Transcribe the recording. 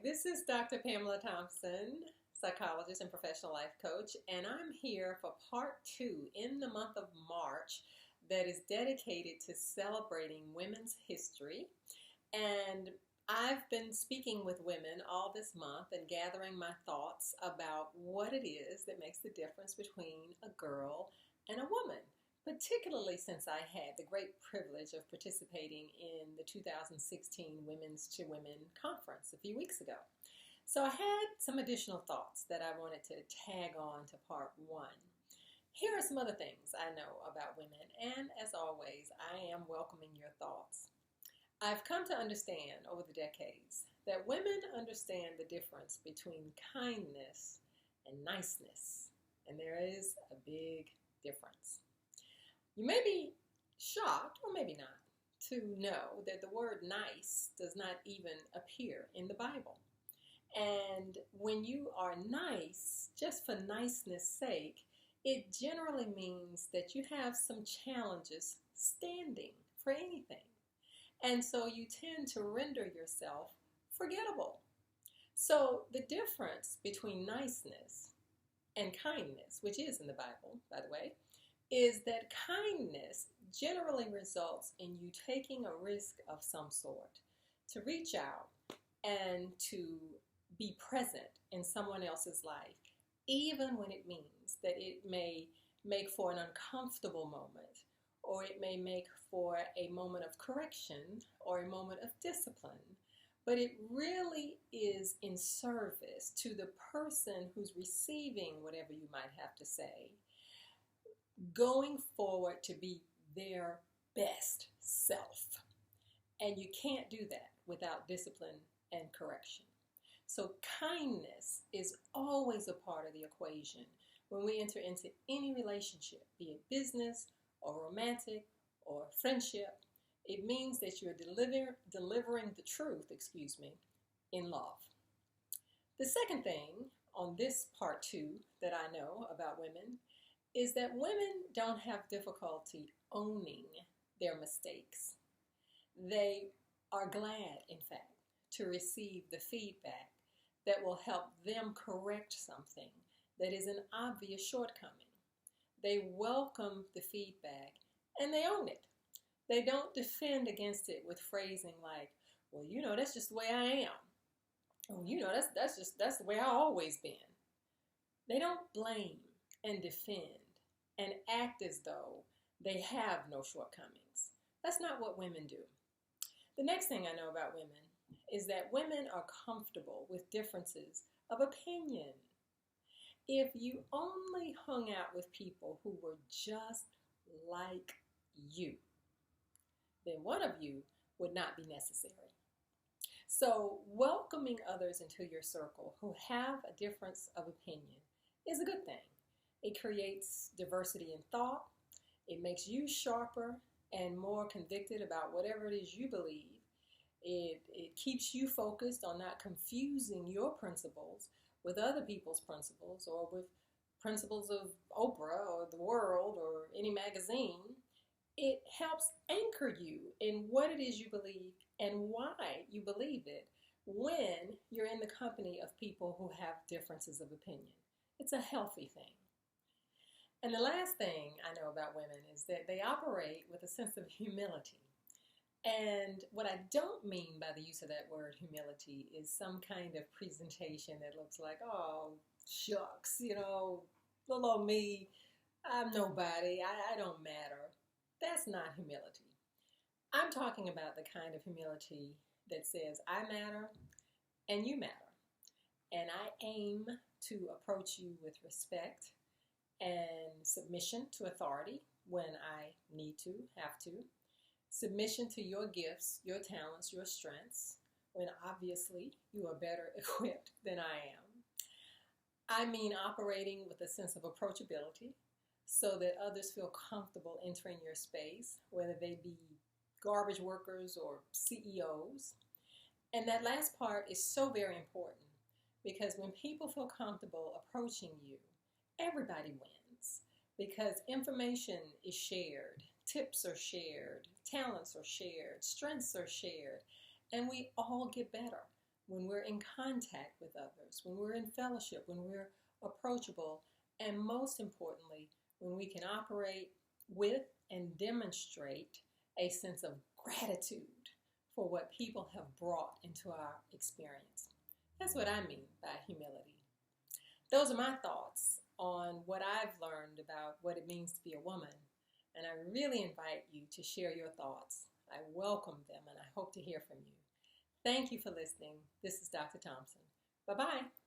this is Dr. Pamela Thompson, psychologist and professional life coach, and I'm here for part two in the month of March that is dedicated to celebrating women's history. And I've been speaking with women all this month and gathering my thoughts about what it is that makes the difference between a girl and a woman, particularly since I had the great privilege of participating in the 2016 Women's to Women conference a few weeks ago. So I had some additional thoughts that I wanted to tag on to part one. Here are some other things I know about women, and as always, I am welcoming your thoughts. I've come to understand over the decades that women understand the difference between kindness and niceness, and there is a big difference. You may be shocked, or maybe not, to know that the word nice does not even appear in the Bible. And when you are nice, just for niceness' sake, it generally means that you have some challenges standing for anything. And so you tend to render yourself forgettable. So the difference between niceness and kindness, which is in the Bible, by the way, is that kindness generally results in you taking a risk of some sort to reach out and to be present in someone else's life, even when it means that it may make for an uncomfortable moment, or it may make for a moment of correction or a moment of discipline, but it really is in service to the person who's receiving whatever you might have to say, going forward to be their best self. And you can't do that without discipline and correction. So kindness is always a part of the equation when we enter into any relationship, be it business or romantic or friendship. It means that you're delivering the truth, in love. The second thing on this part two that I know about women is that women don't have difficulty owning their mistakes. They are glad, in fact, to receive the feedback that will help them correct something that is an obvious shortcoming. They welcome the feedback and they own it. They don't defend against it with phrasing like, well, that's just the way I am. Oh, that's the way I've always been. They don't blame and defend and act as though they have no shortcomings. That's not what women do. The next thing I know about women is that women are comfortable with differences of opinion. If you only hung out with people who were just like you, then one of you would not be necessary. So welcoming others into your circle who have a difference of opinion is a good thing. It creates diversity in thought. It makes you sharper and more convicted about whatever it is you believe. It keeps you focused on not confusing your principles with other people's principles or with principles of Oprah or the world or any magazine. It helps anchor you in what it is you believe and why you believe it when you're in the company of people who have differences of opinion. It's a healthy thing. And the last thing I know about women is that they operate with a sense of humility. And what I don't mean by the use of that word humility is some kind of presentation that looks like, oh, shucks, little old me, I'm nobody, I don't matter. That's not humility. I'm talking about the kind of humility that says, I matter and you matter. And I aim to approach you with respect and submission to authority when I need to, have to. Submission to your gifts, your talents, your strengths, when obviously you are better equipped than I am. I mean operating with a sense of approachability so that others feel comfortable entering your space, whether they be garbage workers or CEOs. And that last part is so very important because when people feel comfortable approaching you, everybody wins because information is shared, tips are shared, talents are shared, strengths are shared, and we all get better when we're in contact with others, when we're in fellowship, when we're approachable, and most importantly, when we can operate with and demonstrate a sense of gratitude for what people have brought into our experience. That's what I mean by humility. Those are my thoughts on what I've learned about what it means to be a woman, and I really invite you to share your thoughts. I welcome them, and I hope to hear from you. Thank you for listening. This is Dr. Thompson. Bye-bye.